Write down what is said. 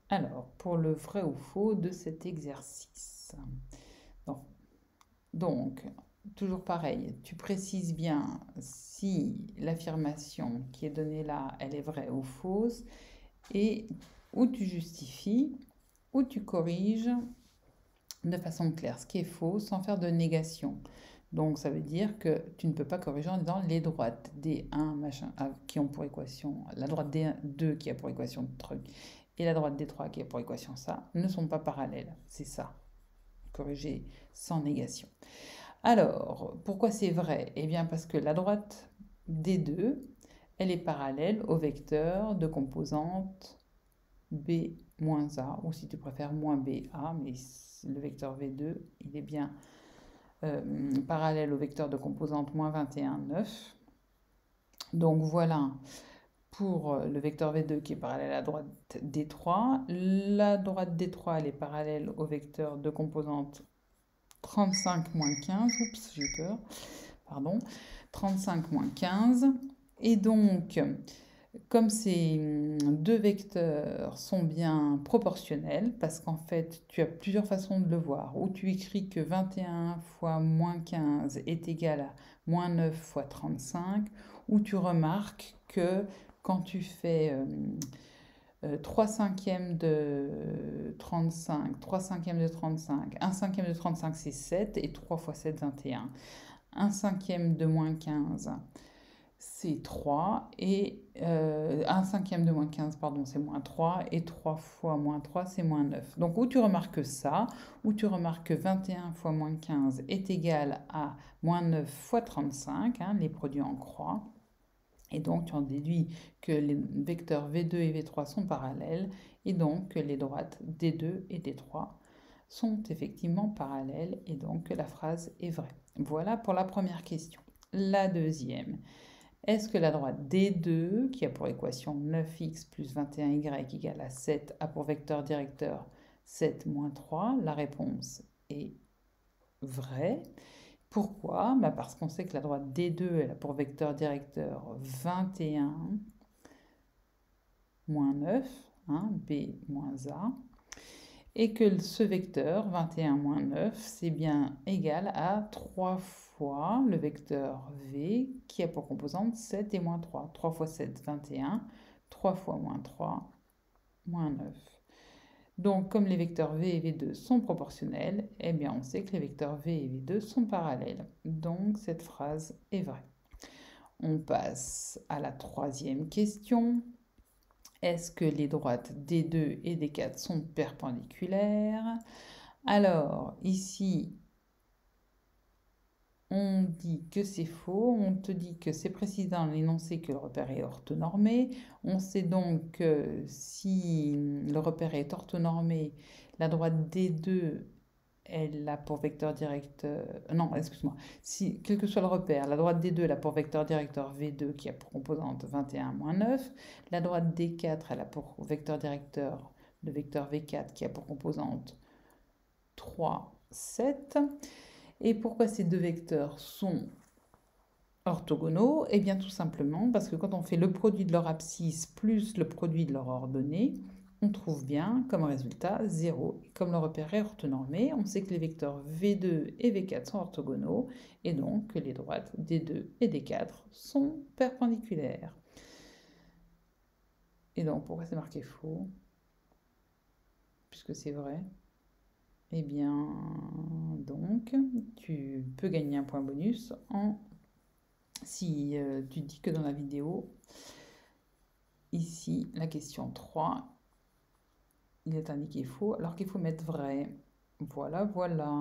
Alors, pour le vrai ou faux de cet exercice. Donc, donc, toujours pareil, tu précises bien si l'affirmation qui est donnée là, elle est vraie ou fausse, et où tu justifies, où tu corriges de façon claire ce qui est faux sans faire de négation. Donc ça veut dire que tu ne peux pas corriger en disant les droites D1 machin, qui ont pour équation, la droite D2 qui a pour équation truc et la droite D3 qui a pour équation ça, ne sont pas parallèles. C'est ça, corriger sans négation. Alors, pourquoi c'est vrai? Eh bien parce que la droite D2, elle est parallèle au vecteur de composante B moins A, ou si tu préfères moins BA, mais le vecteur V2, il est bien parallèle au vecteur de composante moins 21, 9. Donc voilà pour le vecteur V2 qui est parallèle à la droite D3. La droite D3, elle est parallèle au vecteur de composante 35 moins 15. Oups, j'ai peur. Pardon. 35 moins 15. Et donc, comme ces deux vecteurs sont bien proportionnels, parce qu'en fait, tu as plusieurs façons de le voir, où tu écris que 21 fois moins 15 est égal à moins 9 fois 35, où tu remarques que quand tu fais 3 cinquièmes de 35, 3 cinquièmes de 35, 1 cinquième de 35 c'est 7, et 3 fois 7, 21. 1 cinquième de moins 15, c'est 3 et 1 cinquième de moins 15, pardon, c'est moins 3 et 3 fois moins 3, c'est moins 9. Donc, où tu remarques ça, où tu remarques que 21 fois moins 15 est égal à moins 9 fois 35, hein, les produits en croix. Et donc, tu en déduis que les vecteurs V2 et V3 sont parallèles et donc que les droites D2 et D3 sont effectivement parallèles et donc que la phrase est vraie. Voilà pour la première question. La deuxième. Est-ce que la droite D2, qui a pour équation 9x plus 21y égale à 7, a pour vecteur directeur 7 moins 3? La réponse est vraie. Pourquoi? Bah parce qu'on sait que la droite D2, elle a pour vecteur directeur 21 moins 9, hein, B moins A, et que ce vecteur 21 moins 9, c'est bien égal à 3 fois le vecteur V qui a pour composante 7 et moins 3. 3 fois 7, 21. 3 fois moins 3, moins 9. Donc, comme les vecteurs V et V2 sont proportionnels, eh bien, on sait que les vecteurs V et V2 sont parallèles. Donc, cette phrase est vraie. On passe à la troisième question. Est-ce que les droites D2 et D4 sont perpendiculaires? Alors, ici, on dit que c'est faux, on te dit que c'est précisé dans l'énoncé que le repère est orthonormé. On sait donc que si le repère est orthonormé, la droite D2, elle a pour vecteur directeur... non, excuse-moi. Si, quel que soit le repère, la droite D2, elle a pour vecteur directeur V2 qui a pour composante 21 moins 9. La droite D4, elle a pour vecteur directeur le vecteur V4 qui a pour composante 3, 7. Et pourquoi ces deux vecteurs sont orthogonaux? Eh bien tout simplement parce que quand on fait le produit de leur abscisse plus le produit de leur ordonnée, on trouve bien comme résultat 0. Comme le repère est orthonormé, on sait que les vecteurs V2 et V4 sont orthogonaux et donc que les droites D2 et D4 sont perpendiculaires. Et donc pourquoi c'est marqué faux? Puisque c'est vrai. Eh bien, donc, tu peux gagner un point bonus si tu dis que dans la vidéo, ici, la question 3, il est indiqué faux, alors qu'il faut mettre vrai. Voilà, voilà.